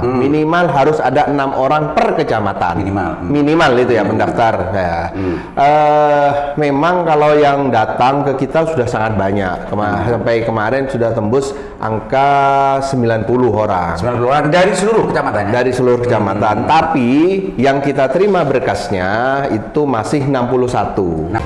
Minimal harus ada 6 orang per kecamatan. Minimal itu ya pendaftar. Ya. Memang kalau yang datang ke kita sudah sangat banyak. Sampai kemarin sudah tembus angka 90 orang. 90 orang dari seluruh kecamatan. Dari seluruh kecamatan. Tapi yang kita terima berkasnya itu masih 61.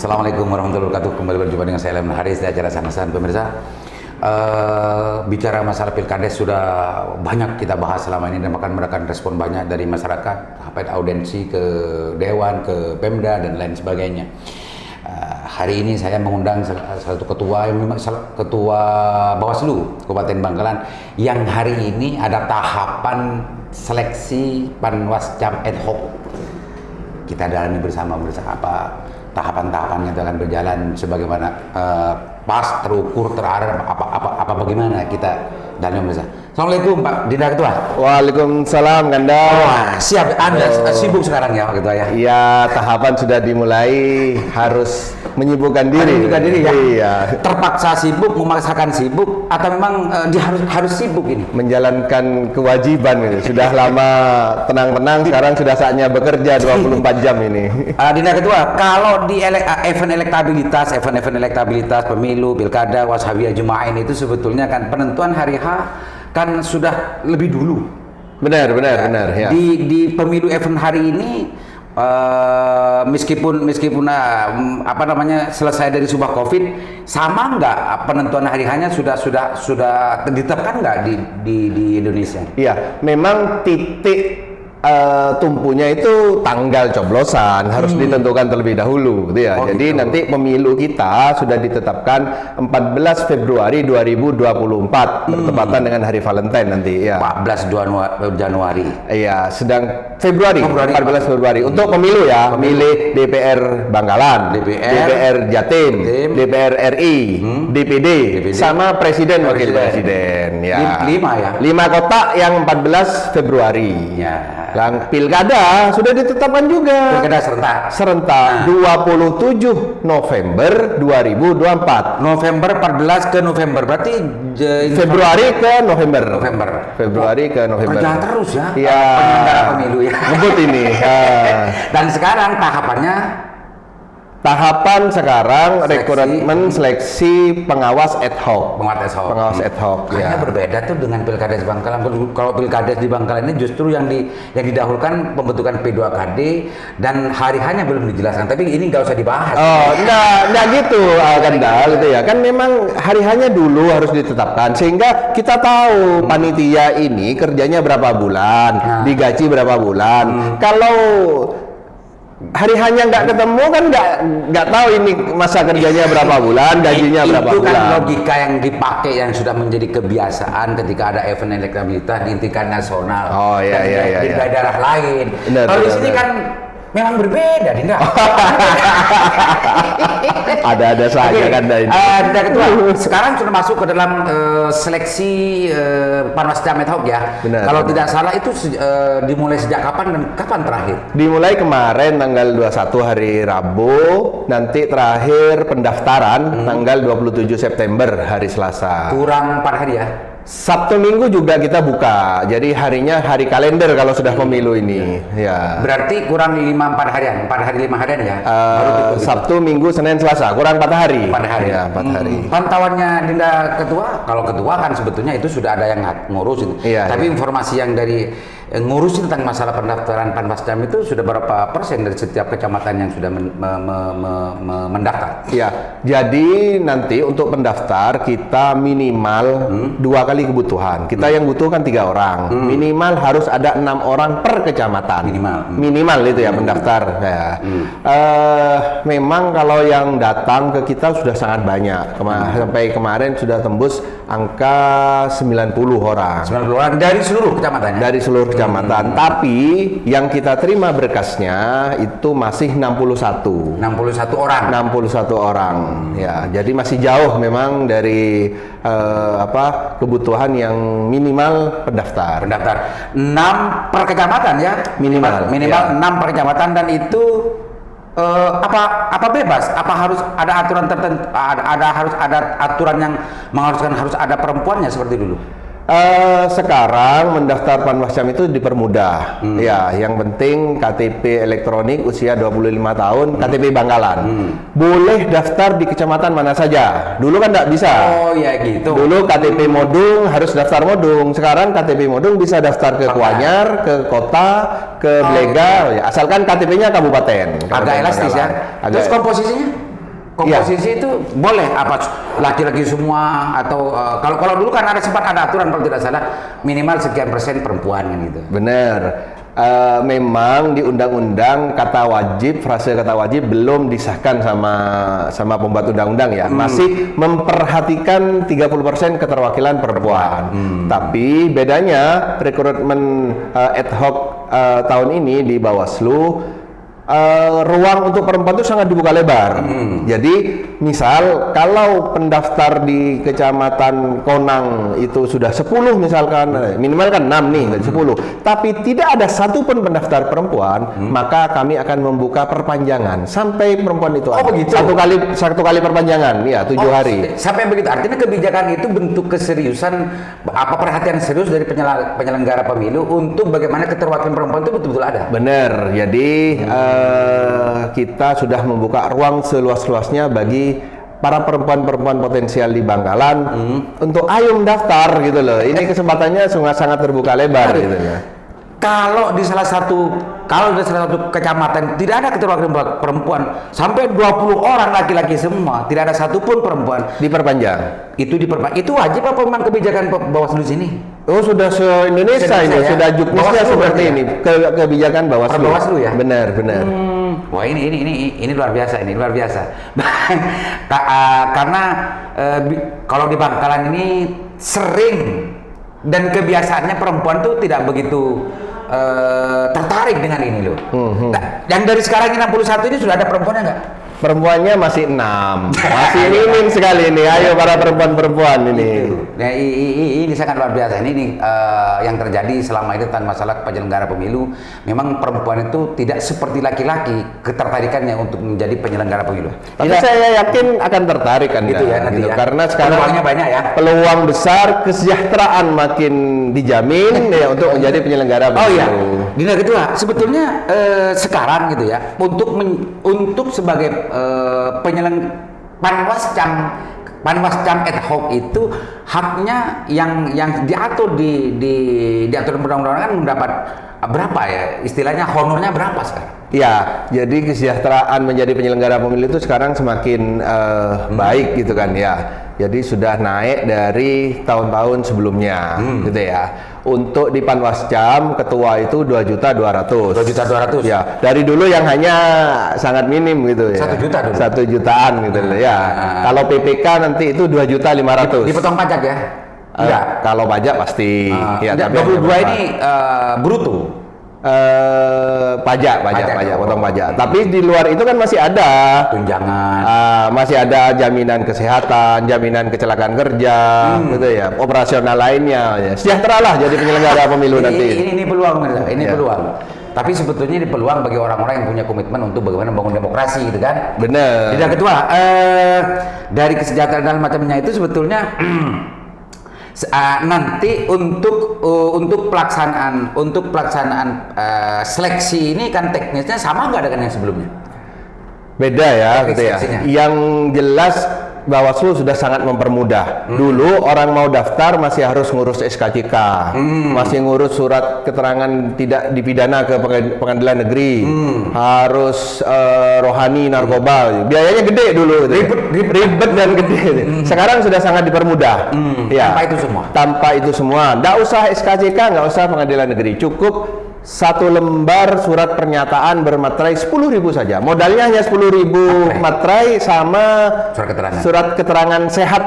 Assalamualaikum warahmatullahi wabarakatuh. Kembali berjumpa dengan saya Lemon Haris di acara Sanasan. Pemirsa, bicara masalah pilkades sudah banyak kita bahas selama ini dan bahkan mendapatkan respon banyak dari masyarakat, sampai audiensi ke Dewan, ke Pemda dan lain sebagainya. Hari ini saya mengundang satu ketua Bawaslu Kabupaten Bangkalan yang hari ini ada tahapan seleksi Panwascam ad hoc. Kita dalami bersama apa tahapan-tahapannya itu akan berjalan sebagaimana pas, terukur, terarah, apa bagaimana kita dan pemirsa. Assalamualaikum Pak Dinda Ketua. Waalaikumsalam Ganda. Siap, Anda sibuk sekarang ya Pak Ketua ya? Iya, tahapan sudah dimulai, harus menyibukkan diri. Menyibukkan diri ya? Iya. Terpaksa sibuk, memaksakan sibuk, atau memang dia harus sibuk ini? Menjalankan kewajiban ini. Sudah lama tenang-tenang, sekarang sudah saatnya bekerja 24 jam ini. Dinda Ketua, kalau di event elektabilitas, pemilu, pilkada, washabiyah, Juma'in itu sebetulnya kan penentuan hari H kan sudah lebih dulu. Benar ya. Di pemilu event hari ini meskipun selesai dari subah Covid, sama nggak penentuan hari hanya sudah ditetapkan nggak di Indonesia? Iya, memang titik tumpunya itu tanggal coblosan harus ditentukan terlebih dahulu gitu ya. Jadi nanti pemilu kita sudah ditetapkan 14 Februari 2024 bertepatan dengan hari Valentine nanti ya. 14 Januari. Iya, sedang Februari. 14 Februari untuk pemilu ya, milih DPR Bangkalan, DPR Jatim, DPR RI, DPD, sama presiden wakil presiden ya. 5 kotak yang 14 Februari. Ya. Lang pilkada sudah ditetapkan juga. Pilkada serentak 27 November 2024. November 14 ke November, berarti Februari ke November. Februari ke November. Berjalan terus ya. Iya. Penyelenggara pemilu ya. Ngebut ini. Dan sekarang Tahapan sekarang rekrutmen seleksi pengawas ad hoc. Pengawas ad hoc. Kayaknya berbeda tuh dengan pilkades Bangkalan. Kalau pilkades di Bangkalan ini justru yang didahulukan pembentukan P2KD dan hari hanya belum dijelaskan. Tapi ini nggak usah dibahas. Oh, enggak gitu, Ganda, gitu ya. Kan memang hari hanya dulu harus ditetapkan sehingga kita tahu panitia ini kerjanya berapa bulan, digaji berapa bulan. Kalau hari hanya nggak ketemu kan nggak tahu ini masa kerjanya berapa bulan, gajinya berapa bulan. Itu kan logika yang dipakai yang sudah menjadi kebiasaan ketika ada event elektabilitas di tingkat nasional. Oh iya. Di daerah lain. Kalau di sini kan memang berbeda, Dinda. Ada saja kan ini. Dinda Ketua, sekarang sudah masuk ke dalam seleksi Panwascam ad hoc ya. Kalau tidak salah itu dimulai sejak kapan dan kapan terakhir? Dimulai kemarin tanggal 21 hari Rabu, nanti terakhir pendaftaran tanggal 27 September hari Selasa. Kurang 4 hari ya. Sabtu Minggu juga kita buka, jadi harinya hari kalender kalau sudah pemilu ini. Ya. Berarti kurang 4 harian ya? Sabtu, Minggu, Senin, Selasa, kurang 4 hari. 4 hari. Ya, 4 hari. Pantauannya Dinda Ketua, kalau Ketua kan sebetulnya itu sudah ada yang ngurus itu. Tapi informasi yang dari ngurusin tentang masalah pendaftaran Panwascam itu sudah berapa persen dari setiap kecamatan yang sudah mendaftar? Ya, jadi nanti untuk pendaftar kita minimal 2 kali kebutuhan. Kita yang butuhkan 3 orang. Minimal harus ada 6 orang per kecamatan. Minimal itu ya pendaftar. Ya. Memang kalau yang datang ke kita sudah sangat banyak. Sampai kemarin sudah tembus angka 90 orang. 90 orang dari seluruh kecamatan. Dari seluruh kecamatan. kecamatan. Tapi yang kita terima berkasnya itu masih 61. 61 orang. 61 orang. Ya, jadi masih jauh memang dari kebutuhan yang minimal pendaftar. 6 per kecamatan ya. Minimal, Minimal ya. 6 per kecamatan, dan itu apa bebas? Apa harus ada aturan tertentu? Harus ada aturan yang mengharuskan harus ada perempuannya seperti dulu? Sekarang mendaftar Panwascam itu dipermudah. Ya, yang penting KTP elektronik usia 25 tahun, KTP Bangkalan. Boleh daftar di kecamatan mana saja. Dulu kan nggak bisa. Oh ya gitu. Dulu KTP Modung harus daftar Modung. Sekarang KTP Modung bisa daftar ke Kuanyar, ke kota, ke Blega, ya, asalkan KTP-nya kabupaten. Agak elastis ya. Terus komposisinya? Komposisi itu boleh apa laki-laki semua atau kalau dulu kan sempat ada aturan kalau tidak salah minimal sekian persen perempuan kan gitu. Benar. Memang di undang-undang frase kata wajib belum disahkan sama pembuat undang-undang ya. Masih memperhatikan 30% keterwakilan perempuan. Tapi bedanya rekrutmen ad hoc tahun ini di Bawaslu, ruang untuk perempuan itu sangat dibuka lebar. Jadi misal kalau pendaftar di Kecamatan Konang itu sudah 10 misalkan, minimal kan 6 nih, 10. Tapi tidak ada satupun pendaftar perempuan, maka kami akan membuka perpanjangan sampai perempuan itu ada. Begitu? Satu kali perpanjangan, ya 7 hari. Sampai begitu. Artinya kebijakan itu bentuk keseriusan, perhatian serius dari penyelenggara pemilu untuk bagaimana keterwakilan perempuan itu betul-betul ada. Benar. Jadi kita sudah membuka ruang seluas-luasnya bagi para perempuan-perempuan potensial di Bangkalan untuk ayo mendaftar gitu loh. Ini kesempatannya sangat terbuka lebar gitu ya. Kalau di salah satu kecamatan tidak ada keterwakilan perempuan, sampai 20 orang laki-laki semua, tidak ada satupun perempuan, diperpanjang. Itu wajib apa memang kebijakan Bawaslu sini? Oh, sudah se-Indonesia ini, sudah juknisnya seperti ini. Kebijakan Bawaslu. Bawaslu ya? Benar. Wah, ini luar biasa, karena kalau di Bangkalan ini sering dan kebiasaannya perempuan tuh tidak begitu tertarik dengan ini loh. Nah, yang dari sekarang 61 ini sudah ada perempuannya nggak? Perempuannya masih 6. Masih minim sekali ini. Ayo para perempuan-perempuan ini. Nah, ini sangat luar biasa. Ini yang terjadi selama itu tentang masalah penyelenggara pemilu. Memang perempuan itu tidak seperti laki-laki ketertarikannya untuk menjadi penyelenggara pemilu. Tapi saya yakin akan tertarik kan gitu ya, nanti ya. Karena sekarang peluangnya banyak ya. Peluang besar, kesejahteraan makin dijamin ya untuk menjadi penyelenggara pemilu. Oh iya. Dina Ketua, sebetulnya sekarang gitu ya, untuk sebagai Panwascam ad hoc itu haknya yang diatur di aturan undang-undang kan mendapat berapa ya, istilahnya honornya berapa sekarang? Ya, jadi kesejahteraan menjadi penyelenggara pemilu itu sekarang semakin baik gitu kan ya. Jadi sudah naik dari tahun-tahun sebelumnya gitu ya. Untuk di Panwascam ketua itu 2.200.000. 2.200.000. Ya, dari dulu yang hanya sangat minim gitu ya. 1 juta dulu. 1 jutaan gitu ya. Kalau PPK nanti itu 2.500.000. Dipotong pajak ya? Enggak. Kalau pajak pasti. Ya, 22 ini bruto. Pajak, potong pajak. Tapi di luar itu kan masih ada tunjangan, masih ada jaminan kesehatan, jaminan kecelakaan kerja, gitu ya, operasional lainnya. Ya. Sejahtera lah jadi penyelenggara pemilu nanti. Ini peluang, peluang. Tapi sebetulnya ini peluang bagi orang-orang yang punya komitmen untuk bagaimana membangun demokrasi, gitu kan? Benar. Tidak Ketua, dari kesejahteraan dan macamnya itu sebetulnya. Nanti untuk pelaksanaan seleksi ini kan teknisnya sama nggak dengan yang sebelumnya? Beda ya, gitu ya. Yang jelas Bawaslu sudah sangat mempermudah. Dulu orang mau daftar masih harus ngurus SKCK, masih ngurus surat keterangan tidak dipidana ke pengadilan negeri, harus rohani narkoba, biayanya gede dulu, ribet dan gede. Sekarang sudah sangat dipermudah. Ya, tanpa itu semua, nggak usah SKCK, nggak usah pengadilan negeri, cukup 1 lembar surat pernyataan bermaterai 10.000 saja. Modalnya hanya 10.000 materai sama surat keterangan sehat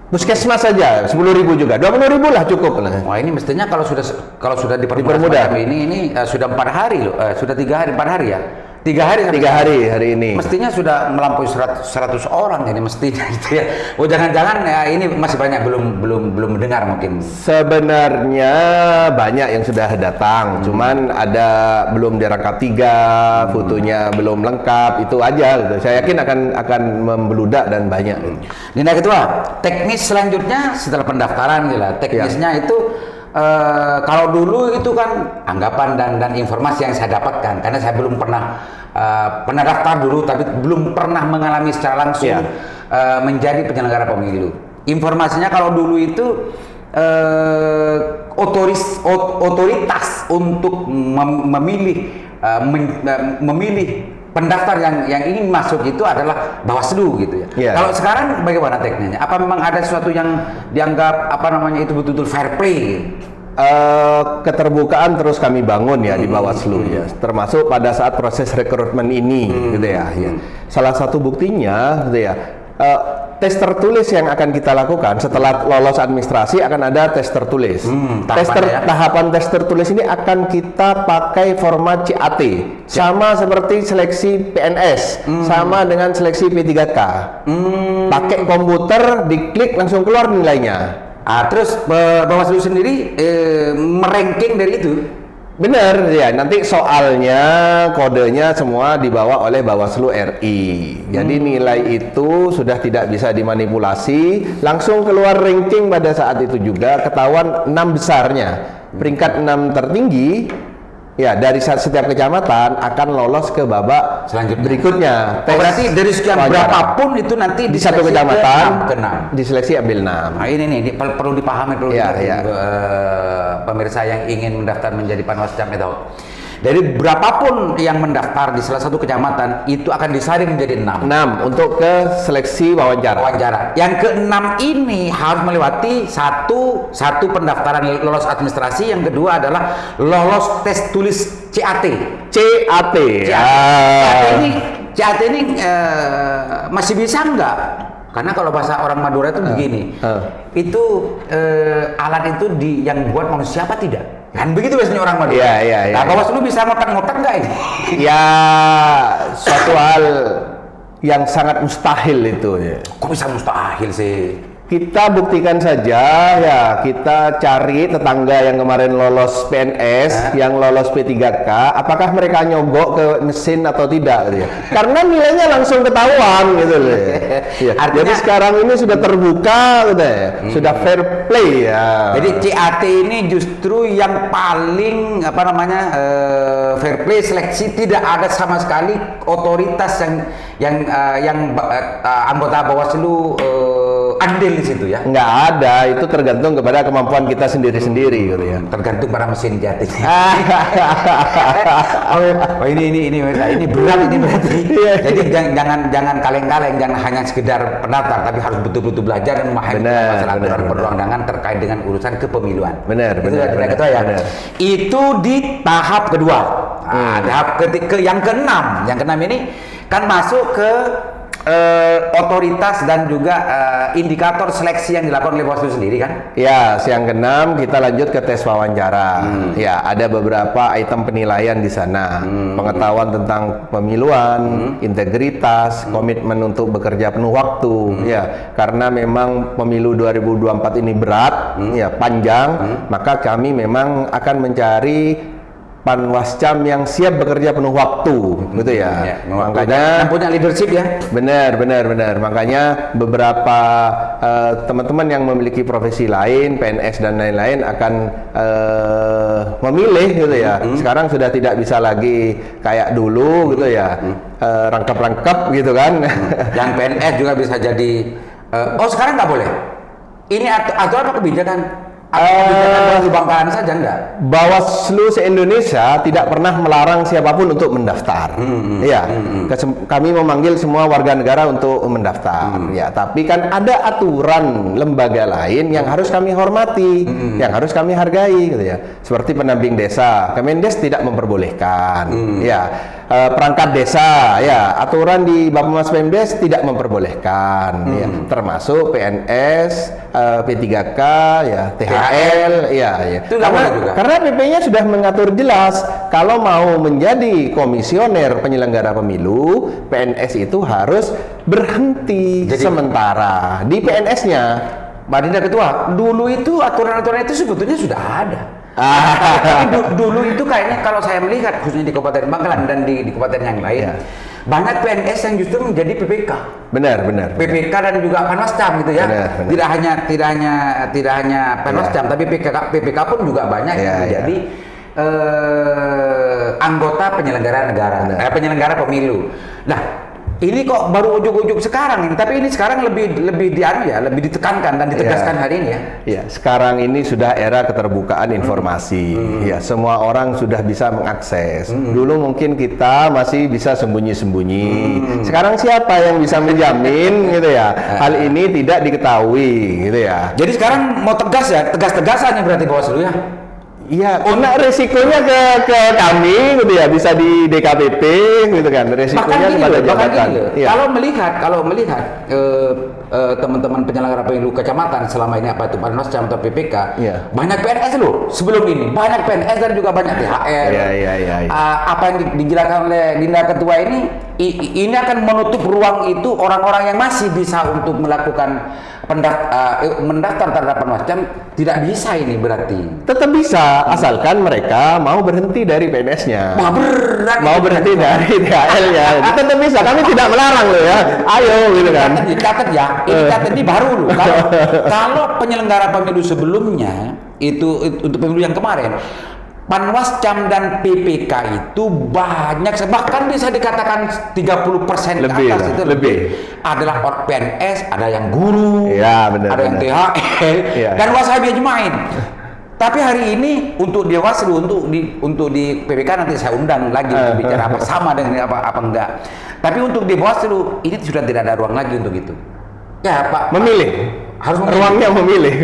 Puskesmas saja 10.000 juga, 20.000 lah cukup lah. Wah, ini mestinya kalau sudah dipermudah Dipermudah. ini sudah 4 hari loh, sudah 3 hari 4 hari ya. 3 hari 3 hari ini. Mestinya sudah melampaui 100 orang ini mestinya gitu ya. Oh, jangan-jangan ya, ini masih banyak belum mendengar mungkin. Sebenarnya banyak yang sudah datang, cuman ada belum dirangkap 3, fotonya belum lengkap, itu aja gitu. Saya yakin akan membeludak dan banyak. Nina Ketua, teknis selanjutnya setelah pendaftaran gitu lah. Teknisnya itu kalau dulu itu kan anggapan dan informasi yang saya dapatkan, karena saya belum pernah daftar dulu, tapi belum pernah mengalami secara langsung menjadi penyelenggara pemilu. Informasinya kalau dulu itu otoritas untuk memilih pendaftar yang ingin masuk itu adalah Bawaslu gitu ya. Kalau sekarang bagaimana teknisnya? Apa memang ada sesuatu yang dianggap itu betul-betul fair play? Keterbukaan terus kami bangun ya di Bawaslu ya, termasuk pada saat proses rekrutmen ini gitu ya. Salah satu buktinya gitu ya, tes tertulis yang akan kita lakukan setelah lolos administrasi akan ada tes tertulis. Tahapan tes tertulis ini akan kita pakai format CAT, sama seperti seleksi PNS, sama dengan seleksi P3K. Pakai komputer, diklik langsung keluar nilainya. Terus Bawaslu sendiri meranking dari itu? Benar ya, nanti soalnya, kodenya semua dibawa oleh Bawaslu RI. Jadi nilai itu sudah tidak bisa dimanipulasi, langsung keluar ranking pada saat itu juga, ketahuan 6 besarnya. Peringkat 6 tertinggi ya dari setiap kecamatan akan lolos ke babak selanjutnya berikutnya. Berarti dari sekian berapapun itu nanti di satu kecamatan ke-6. Diseleksi ambil 6. Nah, ini perlu dipahami pemirsa yang ingin mendaftar menjadi Panwascam itu. Dari berapapun yang mendaftar di salah satu kecamatan itu akan disaring menjadi 6 untuk ke seleksi wawancara. Yang ke-6 ini harus melewati satu pendaftaran lolos administrasi, yang kedua adalah lolos tes tulis CAT. CAT ini masih bisa enggak? Karena kalau bahasa orang Madura itu begini, itu alat itu yang buat manusia apa tidak? Kan begitu biasanya orang Madura. Nah, Bawaslu bisa ngotak-ngotak nggak ini? Ya, suatu hal yang sangat mustahil itu. Ya. Kok bisa mustahil sih? Kita buktikan saja ya, kita cari tetangga yang kemarin lolos PNS, yang lolos P3K, apakah mereka nyogok ke mesin atau tidak gitu ya. Karena nilainya langsung ketahuan gitu loh. Ya. Jadi sekarang ini sudah terbuka gitu ya. Sudah fair play ya. Jadi CAT ini justru yang paling fair play seleksi, tidak ada sama sekali otoritas yang anggota Bawaslu andil di situ ya? Nggak ada, itu tergantung kepada kemampuan kita sendiri-sendiri gitu ya. Tergantung pada mesin jati. Ini berat ini berarti. Jadi jangan kaleng-kaleng, jangan hanya sekedar pendaftar, tapi harus betul-betul belajar dan memahami masalah aturan perundang-undangan terkait dengan urusan kepemiluan. Benar. Itu di tahap kedua. Tahap yang ke-6. Yang ke-6 ini kan masuk ke otoritas dan juga indikator seleksi yang dilakukan oleh Bawaslu sendiri kan? Ya, yang ke-6 kita lanjut ke tes wawancara. Ya, ada beberapa item penilaian di sana. Pengetahuan tentang pemiluan, integritas, komitmen untuk bekerja penuh waktu. Ya, karena memang pemilu 2024 ini berat, ya panjang, maka kami memang akan mencari Panwascam yang siap bekerja penuh waktu, gitu ya. Makanya yang punya leadership ya. Benar. Makanya beberapa teman-teman yang memiliki profesi lain, PNS dan lain-lain akan memilih, gitu ya. Sekarang sudah tidak bisa lagi kayak dulu, gitu ya. Rangkap-rangkap, gitu kan. Yang PNS juga bisa jadi. Sekarang nggak boleh. Ini aturan apa kebijakan? Bangkalan saja enggak? Bawaslu se-Indonesia tidak pernah melarang siapapun untuk mendaftar. Kami memanggil semua warga negara untuk mendaftar. Ya, tapi kan ada aturan lembaga lain yang harus kami hormati, yang harus kami hargai, gitu ya. Seperti pendamping desa, Kemendes tidak memperbolehkan. Ya. perangkat desa, ya aturan di Bappenas Pemdes tidak memperbolehkan, ya, termasuk PNS, P3K, ya, THL, ya. Itu nggak boleh juga. Karena PP-nya sudah mengatur jelas kalau mau menjadi komisioner penyelenggara pemilu, PNS itu harus berhenti sementara di PNS-nya. Mbak Dinda Ketua, dulu itu aturan-aturan itu sebetulnya sudah ada. Tapi dulu itu kayaknya kalau saya melihat khususnya di Kabupaten Bangkalan dan di kabupaten yang lain, banyak PNS yang justru menjadi PPK. Benar. PPK dan juga Panwascam gitu ya. Benar. Tidak hanya Panwascam, tapi PPK pun juga banyak yang menjadi anggota penyelenggara negara, penyelenggara pemilu. Nah, ini kok baru ujuk-ujuk sekarang ini, tapi ini sekarang lebih ditekankan dan ditegaskan hari ini ya. Ya, sekarang ini sudah era keterbukaan informasi. Ya, semua orang sudah bisa mengakses. Dulu mungkin kita masih bisa sembunyi-sembunyi. Sekarang siapa yang bisa menjamin gitu ya? Hal ini tidak diketahui gitu ya. Jadi sekarang mau tegas ya, tegas-tegasan berarti Bawaslu ya. Iya, karena resikonya ke kami gitu ya, bisa di DKPP gitu kan, resikonya kepada jabatan. Ya. Kalau melihat teman-teman penyelenggara pemilu kecamatan selama ini apa itu Panwascam atau PPK, banyak PNS loh sebelum ini, banyak PNS dan juga banyak THR. Apa yang dijelaskan oleh Dinda Ketua ini akan menutup ruang itu orang-orang yang masih bisa untuk melakukan mendaftar terhadap Panwascam tidak bisa ini berarti. Tetap bisa, asalkan mereka mau berhenti dari PNS-nya. Mau berhenti dari THL-nya. Tetap bisa, kami tidak melarang loh ya. Ayo gitu kan. Catat ya, ini baru loh. Kalau penyelenggara pemilu sebelumnya itu untuk pemilu yang kemarin, Panwascam dan PPK itu banyak, bahkan bisa dikatakan 30% lebih, atas itu lebih adalah PNS, ada yang guru, ada yang THL, dan wasabi aja main. Tapi hari ini untuk Bawaslu, untuk di PPK nanti saya undang lagi untuk bicara apa sama dengan apa enggak. Tapi untuk di Bawaslu ini sudah tidak ada ruang lagi untuk itu. Ya Pak. Memilih. Harus memilih. Ruangnya memilih.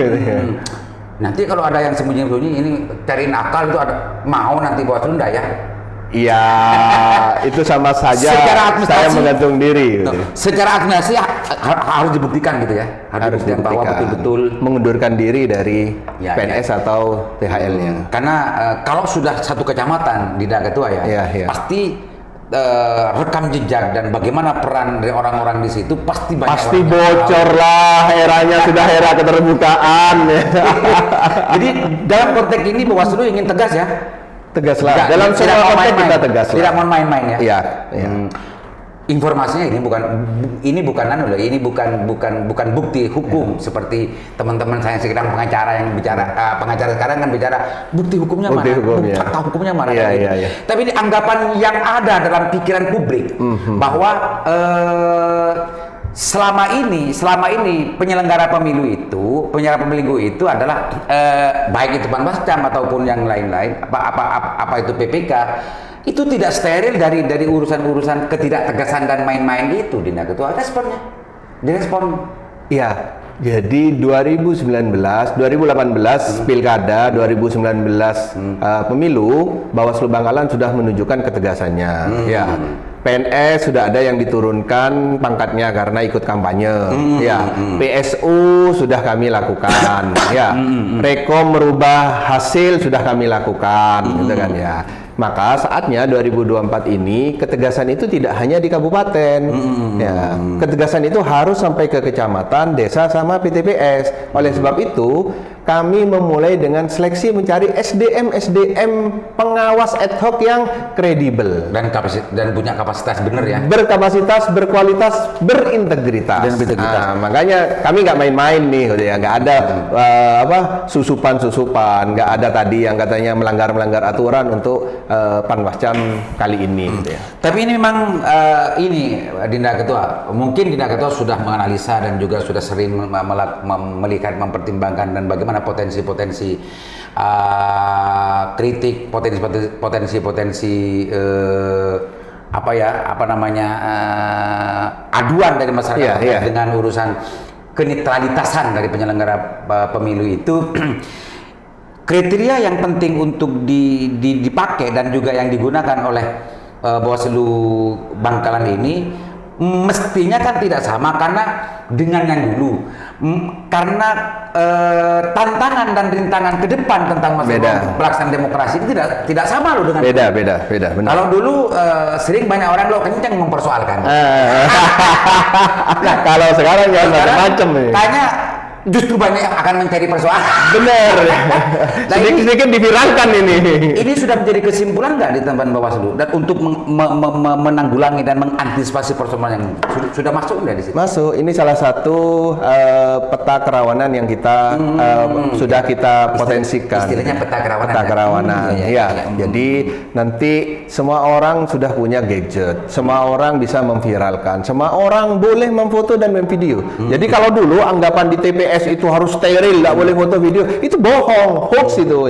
Nanti kalau ada yang sembunyi-sembunyi ini cariin akal itu mau nanti Bawaslu enggak ya? Iya, itu sama saja saya menggantung diri. Gitu. Secara administrasi harus dibuktikan gitu ya. Harus dibuktikan bahwa betul-betul mengundurkan diri dari PNS atau THL-nya. Karena kalau sudah satu kecamatan Dinda Ketua pasti rekam jejak dan bagaimana peran dari orang-orang di situ pasti banyak. Pasti bocor lah, eranya sudah era keterbukaan. Jadi dalam konteks ini Bawaslu ingin tegas ya. Tegas lah. Dalam semua konteks kita tegas lah. Tidak mau main-main ya. Iya. Informasinya ini bukan bukti hukum seperti teman-teman saya yang sedang pengacara yang bicara pengacara sekarang kan bicara bukti hukumnya mana, fakta hukumnya mana. Tapi ini anggapan yang ada dalam pikiran publik bahwa selama ini penyelenggara pemilu itu adalah baik itu Panwascam ataupun yang lain-lain apa itu PPK itu tidak steril dari urusan-urusan ketidaktegasan dan main-main itu. Dinda Ketua responnya direspon. Iya. Jadi 2018 Pilkada, 2019 pemilu, Bawaslu Bangkalan sudah menunjukkan ketegasannya. Ya. PNS sudah ada yang diturunkan pangkatnya karena ikut kampanye. PSU sudah kami lakukan. Rekom merubah hasil sudah kami lakukan, gitu kan ya. Maka saatnya 2024 ini ketegasan itu tidak hanya di kabupaten, ketegasan itu harus sampai ke kecamatan, desa, sama PTPS. Oleh sebab itu kami memulai dengan seleksi mencari SDM pengawas ad hoc yang kredibel dan punya kapasitas benar ya, berkapasitas, berkualitas, berintegritas. Makanya kami nggak main-main nih, nggak ada susupan, nggak ada tadi yang katanya melanggar aturan untuk Panwascam kali ini. Tapi ini memang Dinda Ketua, mungkin Dinda Ketua sudah menganalisa dan juga sudah sering melihat, mempertimbangkan dan bagaimana potensi-potensi kritik, potensi-potensi aduan dari masyarakat dengan urusan kenetralitasan dari penyelenggara pemilu itu. Kriteria yang penting untuk dipakai dan juga yang digunakan oleh Bawaslu Bangkalan ini mestinya kan tidak sama karena dengan yang dulu. Karena tantangan dan rintangan ke depan tentang masalah pelaksanaan demokrasi itu tidak sama loh dengan beda benar. Kalau dulu sering banyak orang lo kenceng mempersoalkan. Nah, kalau sekarang ya macam-macam nih. Kayaknya justru banyak yang akan mencari persoalan. Benar. Nah, sedikit diviralkan ini. Ini sudah menjadi kesimpulan nggak di teman Bawaslu dan untuk menanggulangi dan mengantisipasi persoalan yang sudah masuk nggak di situ? Masuk. Ini salah satu peta kerawanan yang kita sudah kita potensikan. Istilahnya peta kerawanan. Peta kerawanan. Ya. Jadi nanti semua orang sudah punya gadget, semua orang bisa memviralkan, semua orang boleh memfoto dan memvideo. Jadi kalau dulu anggapan di TPS itu harus steril, nggak boleh foto video, itu bohong, hoax itu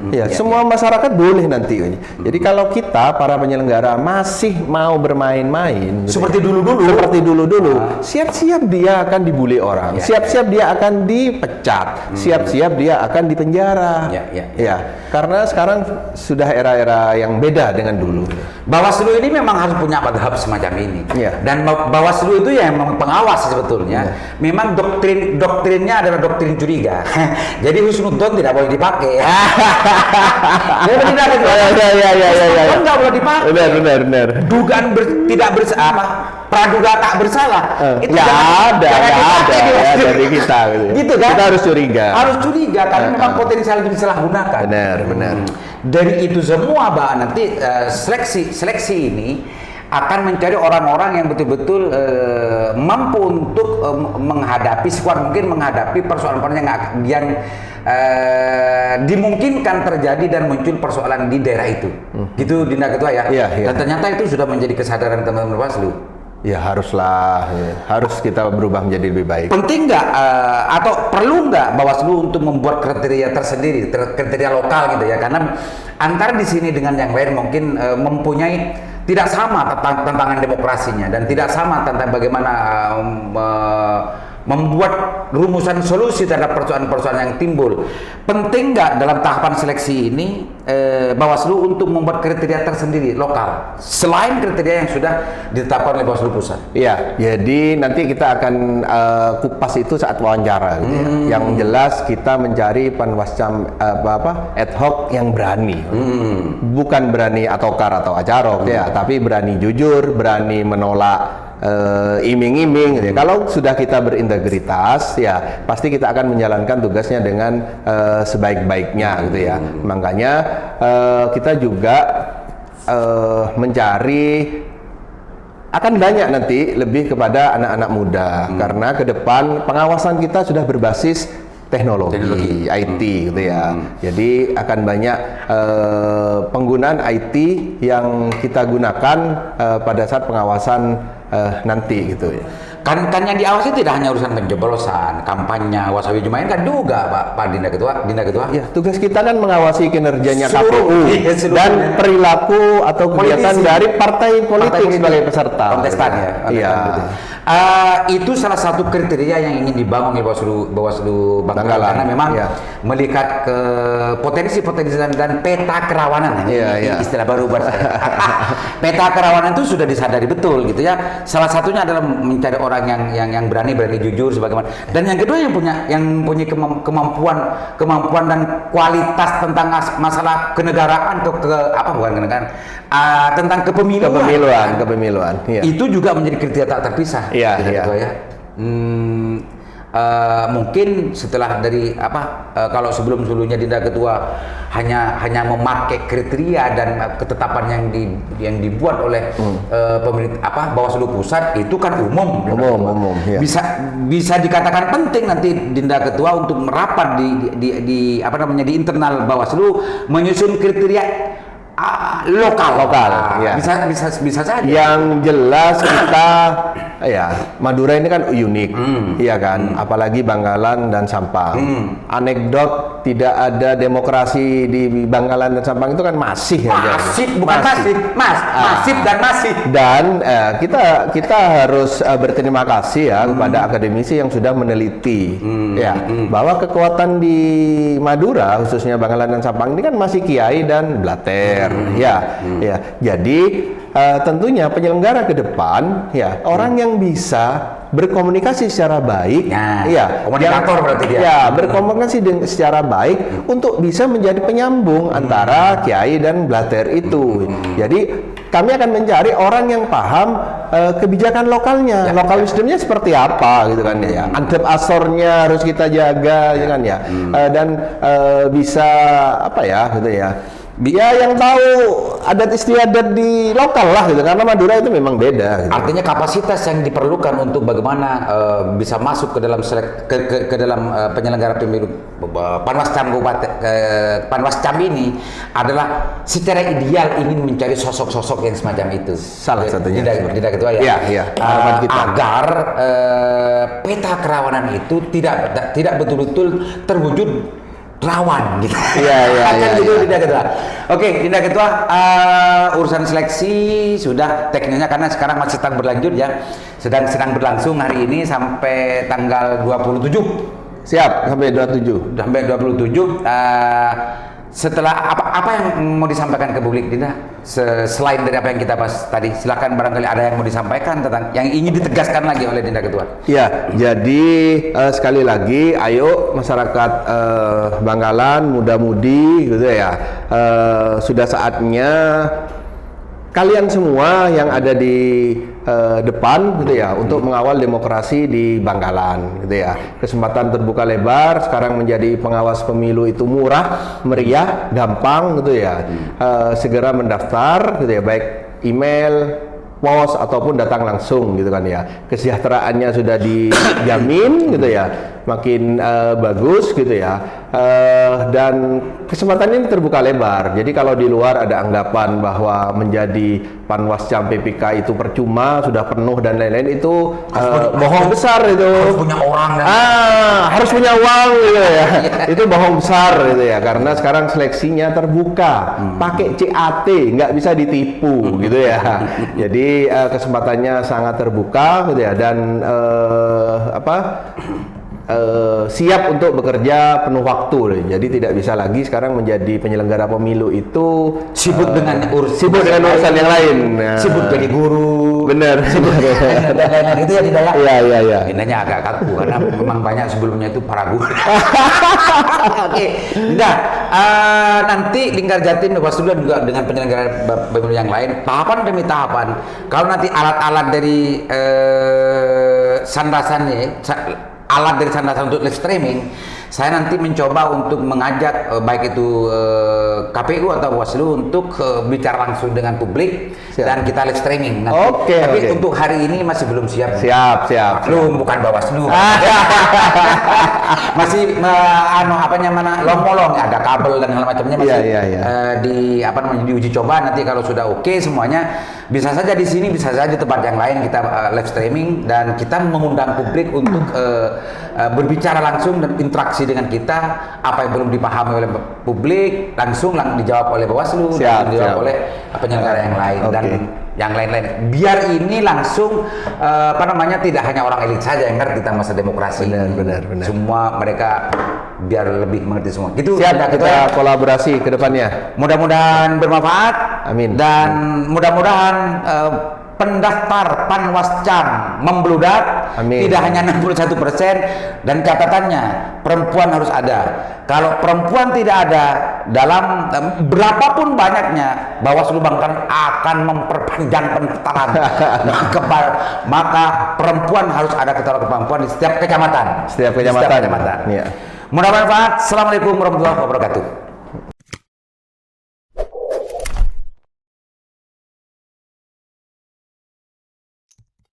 ya. Semua masyarakat boleh nanti. Jadi kalau kita para penyelenggara masih mau bermain-main seperti dulu-dulu, siap-siap dia akan dibully orang, siap-siap dia akan dipecat, siap-siap dia akan dipenjara. Karena sekarang sudah era-era yang beda dengan dulu. Bawaslu ini memang harus punya madhab semacam ini. Dan Bawaslu itu ya memang pengawas sebetulnya. Memang doktrinnya adalah doktrin curiga. Jadi husnudzon tidak boleh dipakai. Tidak boleh dipakai. Benar. Dugaan tidak bersalah, praduga tak bersalah. Itu ada dari kita gitu kan? Kita harus curiga. Harus curiga karena memang potensial disalahgunakan. Benar. Dari itu semua, Mbak, nanti seleksi ini akan mencari orang-orang yang betul-betul mampu untuk menghadapi sekuat mungkin menghadapi persoalan-persoalan yang dimungkinkan terjadi dan muncul persoalan di daerah itu. Gitu Dinda Ketua ya. Dan ternyata itu sudah menjadi kesadaran teman-teman Bawaslu. Ya haruslah, harus kita berubah menjadi lebih baik. Penting nggak atau perlu nggak Bawaslu untuk membuat kriteria tersendiri, kriteria lokal gitu ya? Karena antara di sini dengan yang lain mungkin mempunyai tidak sama tentang tantangan demokrasinya dan tidak sama tentang bagaimana membuat rumusan solusi terhadap persoalan-persoalan yang timbul. Penting nggak dalam tahapan seleksi ini Bawaslu untuk membuat kriteria tersendiri lokal selain kriteria yang sudah ditetapkan oleh Bawaslu Pusat? Iya, jadi nanti kita akan kupas itu saat wawancara. Gitu ya. Yang jelas kita mencari panwascam ad hoc yang berani, bukan berani atokar atau acarok ya, tapi berani jujur, berani menolak iming-iming gitu ya. Kalau sudah kita berintegritas ya pasti kita akan menjalankan tugasnya dengan sebaik-baiknya gitu ya. Makanya kita juga mencari akan banyak nanti lebih kepada anak-anak muda karena ke depan pengawasan kita sudah berbasis teknologi IT gitu ya. Jadi akan banyak penggunaan IT yang kita gunakan pada saat pengawasan nanti gitu ya. Kan yang diawasi tidak hanya urusan pencoblosan, kampanye, wasawi jumain kan juga Pak Dinda Ketua. Ya, tugas kita kan mengawasi kinerjanya KPU dan perilaku atau kegiatan dari partai politik sebagai peserta. Kontestan ya. Iya. Itu salah satu kriteria yang ingin dibangun oleh Bawaslu Bangkalan karena memang melihat ke potensi dan peta kerawanan. Istilah baru peta kerawanan itu sudah disadari betul gitu ya. Salah satunya adalah mencari orang yang berani jujur sebagaimana. Dan yang kedua yang punya kemampuan dan kualitas tentang masalah kenegaraan tentang kepemiluan. Itu juga menjadi kriteria tak terpisah. Mungkin setelah dari kalau sebelumnya Dinda Ketua hanya memakai kriteria dan ketetapan yang dibuat oleh pemerintah Bawaslu Pusat itu kan umum. Bisa dikatakan penting nanti Dinda Ketua untuk merapat di internal Bawaslu menyusun kriteria lokal. Bisa saja. Yang jelas kita Madura ini kan unik, iya kan. Apalagi Bangkalan dan Sampang. Anekdot tidak ada demokrasi di Bangkalan dan Sampang itu kan masih dan masih. Dan kita harus berterima kasih ya kepada akademisi yang sudah meneliti bahwa kekuatan di Madura khususnya Bangkalan dan Sampang ini kan masih kiai dan blater. blatter. Ya. Jadi tentunya penyelenggara ke depan orang yang bisa berkomunikasi secara baik, komunikator berarti dia. Ya, berkomunikasi secara baik untuk bisa menjadi penyambung antara kiai dan blatter itu. Jadi kami akan mencari orang yang paham kebijakan lokalnya, lokal wisdomnya seperti apa gitu kan ya. Adab asornya harus kita jaga gitu kan ya. Dan bisa apa ya gitu ya. Dia yang tahu adat istiadat di lokal lah gitu, karena Madura itu memang beda gitu. Artinya kapasitas yang diperlukan untuk bagaimana bisa masuk ke dalam ke dalam penyelenggara pemilu Panwascam Panwascam ini adalah secara ideal ingin mencari sosok-sosok yang semacam itu. Salah satunya tidak ketua agar peta kerawanan itu tidak betul-betul terwujud rawan gitu. Dinda Ketua. Oke, Dinda Ketua, urusan seleksi sudah teknisnya karena sekarang masih sedang berlanjut ya. Sedang berlangsung hari ini sampai tanggal 27. Siap, sampai 27. Sampai 27. Setelah apa yang mau disampaikan ke publik, Dinda? Selain dari apa yang kita bahas tadi, silakan barangkali ada yang mau disampaikan tentang yang ingin ditegaskan lagi oleh Dinda Ketua. Ya, jadi sekali lagi, ayo masyarakat Bangkalan, muda-mudi, gitu ya, sudah saatnya kalian semua yang ada di depan gitu ya untuk mengawal demokrasi di Bangkalan gitu ya. Kesempatan terbuka lebar, sekarang menjadi pengawas pemilu itu murah, meriah, gampang gitu ya. Segera mendaftar gitu ya, baik email, pos ataupun datang langsung gitu kan ya. Kesejahteraannya sudah dijamin gitu ya. Makin bagus gitu ya. Dan kesempatan ini terbuka lebar. Jadi kalau di luar ada anggapan bahwa menjadi Panwascam PPK itu percuma, sudah penuh dan lain-lain, itu bohong besar itu. Harus punya orang dan harus punya uang gitu ya. Itu bohong besar gitu ya, karena sekarang seleksinya terbuka, pakai CAT, nggak bisa ditipu gitu ya. Jadi kesempatannya sangat terbuka gitu ya, dan siap untuk bekerja penuh waktu. Jadi tidak bisa lagi sekarang menjadi penyelenggara pemilu itu sibuk dengan urusan yang lain. Sibuk jadi guru. Benar. Dan lain-lain itu ya, Dinda ya. Iya. Dindanya agak kaku karena memang banyak sebelumnya itu para guru. Oke, Dinda, nanti Lingkar Jatim Bawaslu juga dengan penyelenggara pemilu yang lain, tahapan demi tahapan. Kalau nanti alat-alat dari alat dari sandasan untuk live streaming, saya nanti mencoba untuk mengajak baik itu KPU atau Bawaslu untuk bicara langsung dengan publik. Siap. Dan kita live streaming nanti. Tapi untuk hari ini masih belum siap. Siap. Belum, bukan Bawaslu. Masih lomolong, ada kabel dan hal macamnya masih diuji coba. Nanti kalau sudah oke semuanya, bisa saja di sini, bisa saja di tempat yang lain kita live streaming, dan kita mengundang publik untuk berbicara langsung dan interaksi dengan kita. Apa yang belum dipahami oleh publik langsung dijawab oleh Bawaslu, dan dijawab oleh penyelenggara yang lain dan yang lain-lain. Biar ini langsung tidak hanya orang elit saja yang ngerti tentang masa demokrasi. Benar. Semua mereka biar lebih mengerti semua. Gitu. Siap, kita kolaborasi ke depannya. Mudah-mudahan bermanfaat. Amin. Dan mudah-mudahan pendaftar Panwascam membludak. Amin. Tidak hanya 61%, dan catatannya perempuan harus ada. Kalau perempuan tidak ada dalam berapapun banyaknya, Bawaslu Bangkalan akan memperpanjang pendaftaran. maka perempuan harus ada ketua perempuan di setiap kecamatan. Setiap kecamatan. Mudah bermanfaat. Assalamualaikum warahmatullahi wabarakatuh.